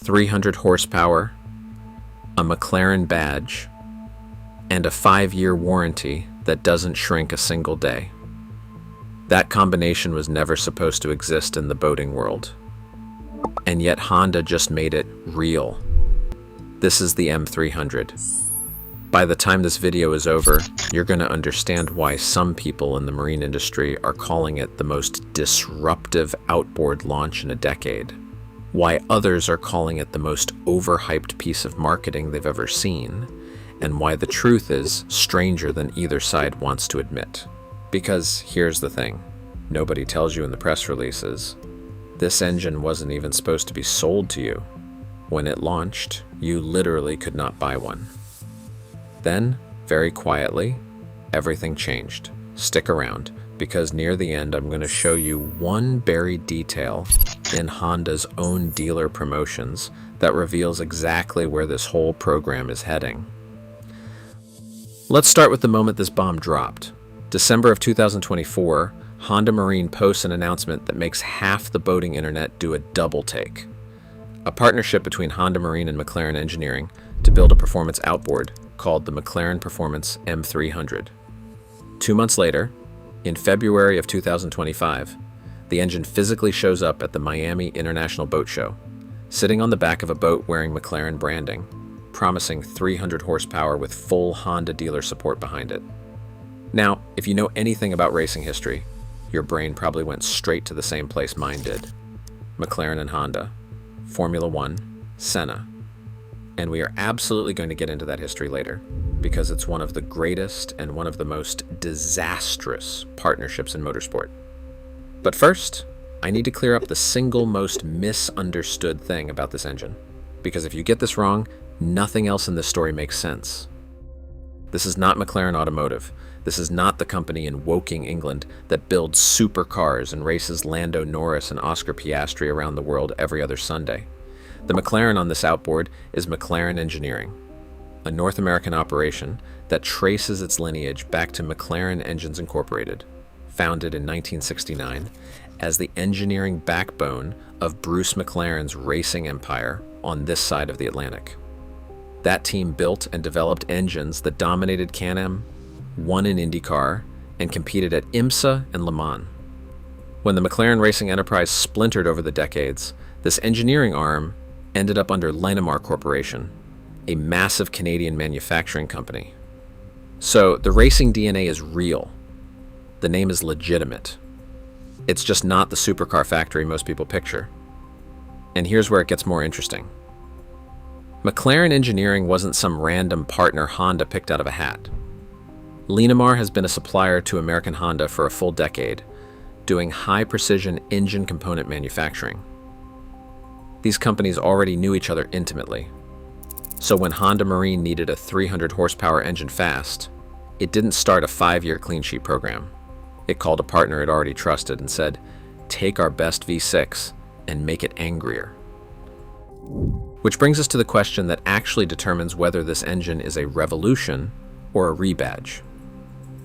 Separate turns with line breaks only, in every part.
300 horsepower, a McLaren badge, and a 5-year warranty that doesn't shrink a single day. That combination was never supposed to exist in the boating world. And yet Honda just made it real. This is the M300. By the time this video is over, you're going to understand why some people in the marine industry are calling it the most disruptive outboard launch in a decade, why others are calling it the most overhyped piece of marketing they've ever seen, and why the truth is stranger than either side wants to admit. Because here's the thing, nobody tells you in the press releases, this engine wasn't even supposed to be sold to you. When it launched, you literally could not buy one. Then, very quietly, everything changed. Stick around, because near the end I'm going to show you one buried detail in Honda's own dealer promotions that reveals exactly where this whole program is heading. Let's start with the moment this bomb dropped. December of 2024, Honda Marine posts an announcement that makes half the boating internet do a double take. A partnership between Honda Marine and McLaren Engineering to build a performance outboard called the McLaren Performance M300. 2 months later, in February of 2025, the engine physically shows up at the Miami International Boat Show, sitting on the back of a boat wearing McLaren branding, promising 300 horsepower with full Honda dealer support behind it. Now, if you know anything about racing history, your brain probably went straight to the same place mine did. McLaren and Honda, Formula One, Senna. And we are absolutely going to get into that history later, because it's one of the greatest and one of the most disastrous partnerships in motorsport. But first, I need to clear up the single most misunderstood thing about this engine, because if you get this wrong, nothing else in this story makes sense. This is not McLaren Automotive. This is not the company in Woking, England, that builds supercars and races Lando Norris and Oscar Piastri around the world every other Sunday. The McLaren on this outboard is McLaren Engineering, a North American operation that traces its lineage back to McLaren Engines Incorporated, founded in 1969 as the engineering backbone of Bruce McLaren's racing empire on this side of the Atlantic. That team built and developed engines that dominated Can-Am, won in IndyCar, and competed at IMSA and Le Mans. When the McLaren racing enterprise splintered over the decades, this engineering arm ended up under Linamar Corporation, a massive Canadian manufacturing company. So the racing DNA is real. The name is legitimate. It's just not the supercar factory most people picture. And here's where it gets more interesting. McLaren Engineering wasn't some random partner Honda picked out of a hat. Linamar has been a supplier to American Honda for a full decade, doing high-precision engine component manufacturing. These companies already knew each other intimately. So when Honda Marine needed a 300 horsepower engine fast, it didn't start a 5-year clean sheet program. It called a partner it already trusted and said, "Take our best V6 and make it angrier." Which brings us to the question that actually determines whether this engine is a revolution or a rebadge.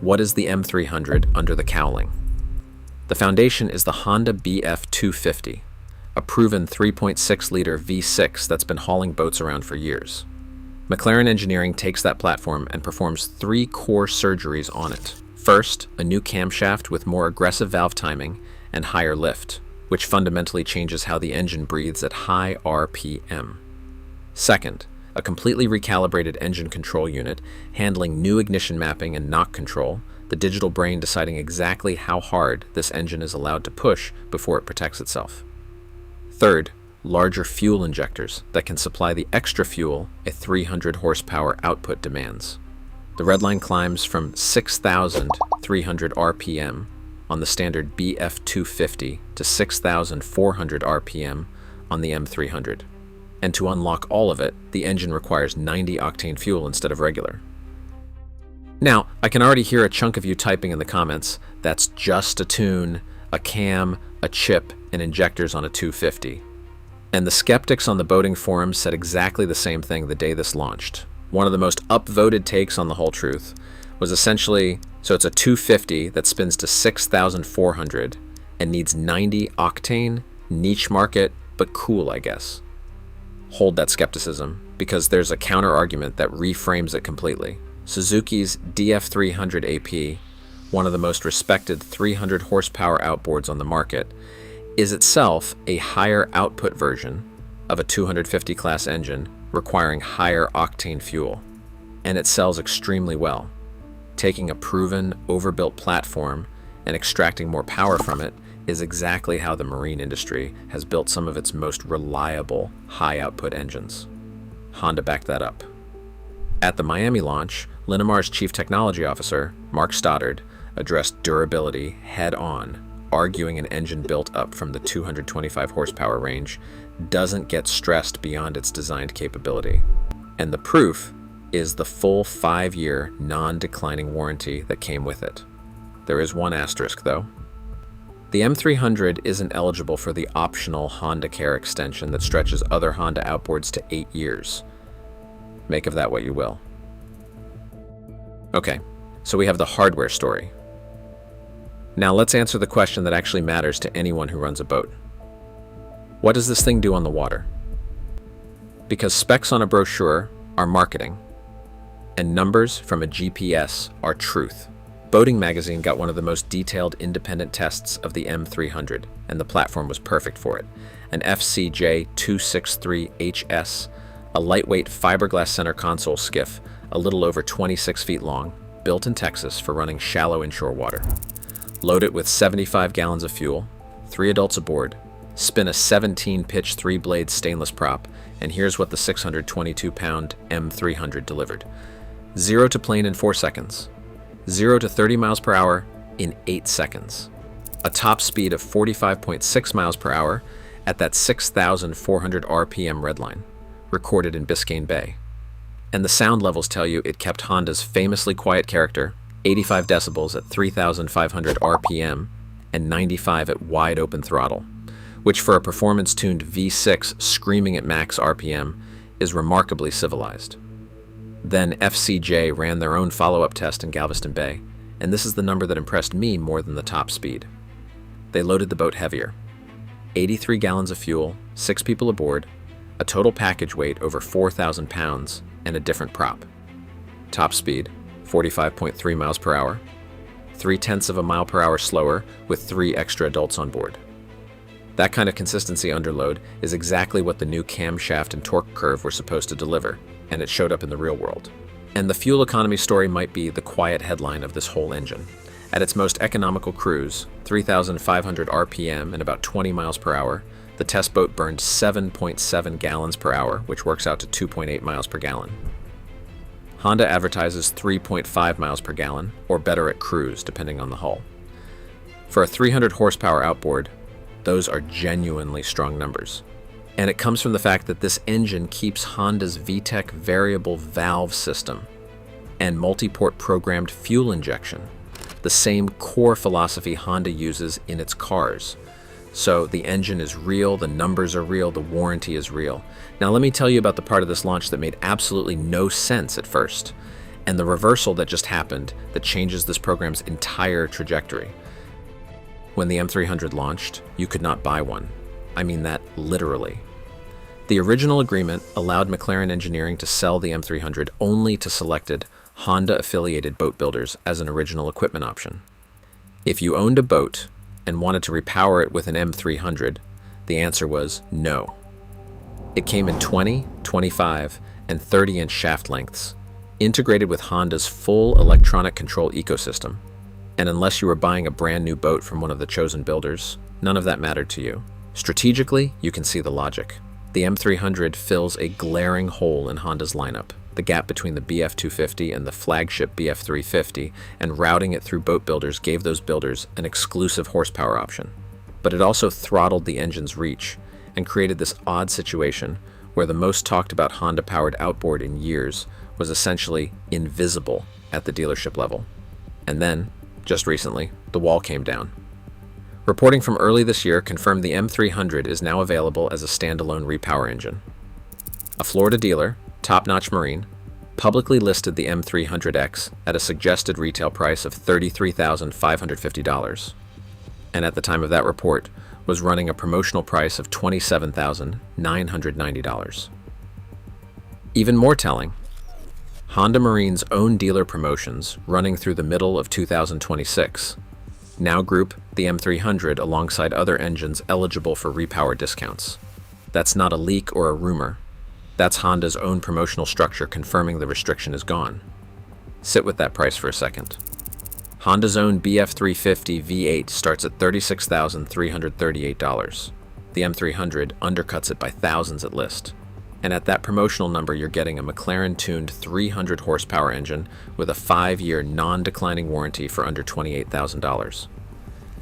What is the M300 under the cowling? The foundation is the Honda BF250, a proven 3.6-liter V6 that's been hauling boats around for years. McLaren Engineering takes that platform and performs 3 core surgeries on it. First, a new camshaft with more aggressive valve timing and higher lift, which fundamentally changes how the engine breathes at high RPM. Second, a completely recalibrated engine control unit handling new ignition mapping and knock control, the digital brain deciding exactly how hard this engine is allowed to push before it protects itself. Third, larger fuel injectors that can supply the extra fuel a 300 horsepower output demands. The redline climbs from 6,300 RPM on the standard BF250 to 6,400 RPM on the M300. And to unlock all of it, the engine requires 90 octane fuel instead of regular. Now, I can already hear a chunk of you typing in the comments, that's just a tune, a cam, a chip, and injectors on a 250. And the skeptics on the boating forums said exactly the same thing the day this launched. One of the most upvoted takes on the whole truth was essentially, so it's a 250 that spins to 6,400 and needs 90 octane, niche market, but cool, I guess. hold that skepticism, because there's a counter-argument that reframes it completely. Suzuki's DF300 AP, one of the most respected 300 horsepower outboards on the market, is itself a higher output version of a 250 class engine requiring higher octane fuel, and it sells extremely well. Taking a proven, overbuilt platform and extracting more power from it is exactly how the marine industry has built some of its most reliable high-output engines. Honda backed that up. At the Miami launch, Linamar's Chief Technology Officer, Mark Stoddard, addressed durability head-on, arguing an engine built up from the 225 horsepower range doesn't get stressed beyond its designed capability. And the proof is the full 5-year non-declining warranty that came with it. There is one asterisk, though. The M300 isn't eligible for the optional Honda Care extension that stretches other Honda outboards to 8 years. Make of that what you will. Okay, so we have the hardware story. Now let's answer the question that actually matters to anyone who runs a boat. What does this thing do on the water? Because specs on a brochure are marketing, and numbers from a GPS are truth. Boating Magazine got one of the most detailed independent tests of the M300, and the platform was perfect for it. An FCJ 263HS, a lightweight fiberglass center console skiff, a little over 26 feet long, built in Texas for running shallow inshore water. Load it with 75 gallons of fuel, 3 adults aboard, spin a 17-pitch 3-blade stainless prop, and here's what the 622-pound M300 delivered. 0 to plane in 4 seconds. 0 to 30 miles per hour in 8 seconds. A top speed of 45.6 miles per hour at that 6,400 RPM redline, recorded in Biscayne Bay. And the sound levels tell you it kept Honda's famously quiet character, 85 decibels at 3,500 RPM and 95 at wide open throttle, which for a performance-tuned V6 screaming at max RPM is remarkably civilized. Then FCJ ran their own follow-up test in Galveston Bay, and this is the number that impressed me more than the top speed. They loaded the boat heavier. 83 gallons of fuel, 6 people aboard, a total package weight over 4,000 pounds, and a different prop. Top speed, 45.3 miles per hour, 0.3 of a mile per hour slower with 3 extra adults on board. That kind of consistency under load is exactly what the new camshaft and torque curve were supposed to deliver, and it showed up in the real world. And the fuel economy story might be the quiet headline of this whole engine. At its most economical cruise, 3,500 RPM and about 20 miles per hour, the test boat burned 7.7 gallons per hour, which works out to 2.8 miles per gallon. Honda advertises 3.5 miles per gallon, or better at cruise, depending on the hull. For a 300 horsepower outboard, those are genuinely strong numbers. And it comes from the fact that this engine keeps Honda's VTEC variable valve system and multi-port programmed fuel injection, the same core philosophy Honda uses in its cars. So the engine is real, the numbers are real, the warranty is real. Now let me tell you about the part of this launch that made absolutely no sense at first, and the reversal that just happened that changes this program's entire trajectory. When the M300 launched, you could not buy one. I mean that literally. The original agreement allowed McLaren Engineering to sell the M300 only to selected Honda-affiliated boat builders as an original equipment option. If you owned a boat and wanted to repower it with an M300, the answer was no. It came in 20, 25, and 30-inch shaft lengths, integrated with Honda's full electronic control ecosystem. And unless you were buying a brand new boat from one of the chosen builders, none of that mattered to you. Strategically, you can see the logic. The M300 fills a glaring hole in Honda's lineup, the gap between the BF250 and the flagship BF350, and routing it through boat builders gave those builders an exclusive horsepower option. But it also throttled the engine's reach and created this odd situation where the most talked about Honda-powered outboard in years was essentially invisible at the dealership level. And then, just recently, the wall came down. Reporting from early this year confirmed the M300 is now available as a standalone repower engine. A Florida dealer, Top Notch Marine, publicly listed the M300X at a suggested retail price of $33,550, and at the time of that report was running a promotional price of $27,990. Even more telling, Honda Marine's own dealer promotions running through the middle of 2026 now group the M300 alongside other engines eligible for repower discounts. That's not a leak or a rumor. That's Honda's own promotional structure confirming the restriction is gone. Sit with that price for a second. Honda's own BF350 V8 starts at $36,338. The M300 undercuts it by thousands at list. And at that promotional number, you're getting a McLaren-tuned 300 horsepower engine with a 5-year non-declining warranty for under $28,000.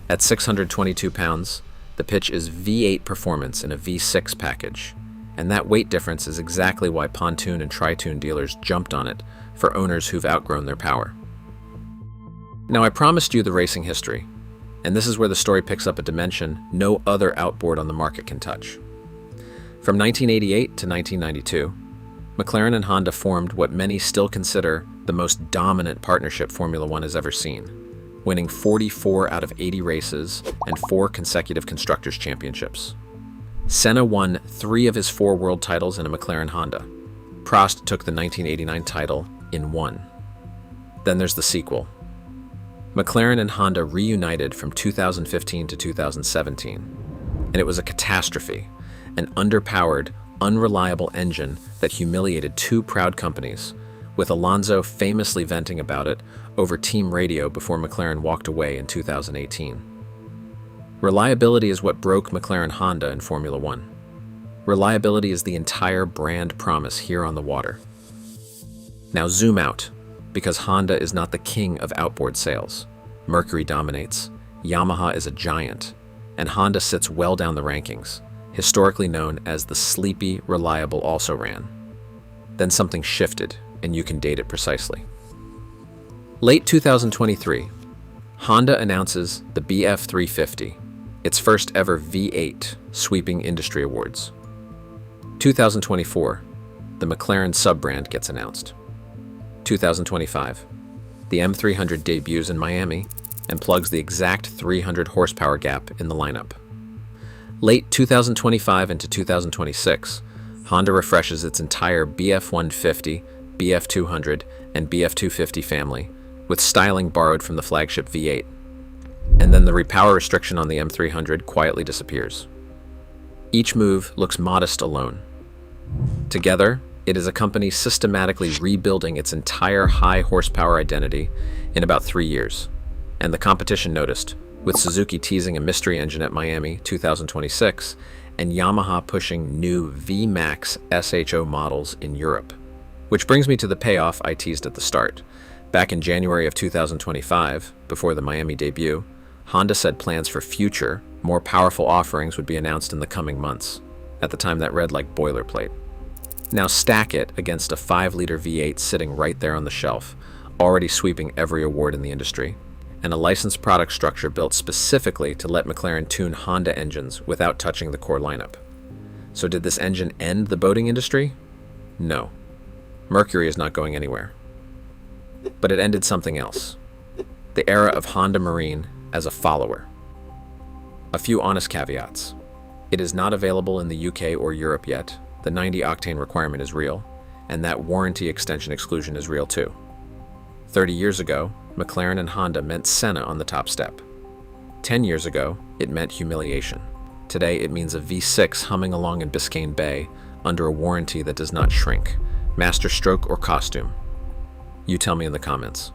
At 622 pounds, the pitch is V8 performance in a V6 package. And that weight difference is exactly why pontoon and tri-tune dealers jumped on it for owners who've outgrown their power. Now, I promised you the racing history, and this is where the story picks up a dimension no other outboard on the market can touch. From 1988 to 1992, McLaren and Honda formed what many still consider the most dominant partnership Formula One has ever seen, winning 44 out of 80 races and 4 consecutive Constructors' Championships. Senna won 3 of his 4 world titles in a McLaren Honda. Prost took the 1989 title in 1. Then there's the sequel. McLaren and Honda reunited from 2015 to 2017, and it was a catastrophe. An underpowered, unreliable engine that humiliated 2 proud companies, with Alonso famously venting about it over team radio before McLaren walked away in 2018. Reliability is what broke McLaren Honda in Formula One. Reliability is the entire brand promise here on the water. Now zoom out, because Honda is not the king of outboard sales. Mercury dominates, Yamaha is a giant, and Honda sits well down the rankings, historically known as the sleepy, reliable also-ran. Then something shifted, and you can date it precisely. Late 2023, Honda announces the BF350, its first ever V8, sweeping industry awards. 2024, the McLaren sub-brand gets announced. 2025, the M300 debuts in Miami and plugs the exact 300 horsepower gap in the lineup. Late 2025 into 2026, Honda refreshes its entire BF150, BF200, and BF250 family, with styling borrowed from the flagship V8. And then the repower restriction on the M300 quietly disappears. Each move looks modest alone. Together, it is a company systematically rebuilding its entire high horsepower identity in about 3 years. And the competition noticed, with Suzuki teasing a mystery engine at Miami 2026 and Yamaha pushing new V-Max SHO models in Europe. Which brings me to the payoff I teased at the start. Back in January of 2025, before the Miami debut, Honda said plans for future, more powerful offerings would be announced in the coming months. At the time, that read like boilerplate. Now stack it against a 5-liter V8 sitting right there on the shelf, already sweeping every award in the industry, and a licensed product structure built specifically to let McLaren tune Honda engines without touching the core lineup. So did this engine end the boating industry? No. Mercury is not going anywhere. But it ended something else. The era of Honda Marine as a follower. A few honest caveats. It is not available in the UK or Europe yet. The 90-octane requirement is real, and that warranty extension exclusion is real too. 30 years ago, McLaren and Honda meant Senna on the top step. 10 years ago, it meant humiliation. Today, it means a V6 humming along in Biscayne Bay under a warranty that does not shrink, master stroke or costume. You tell me in the comments.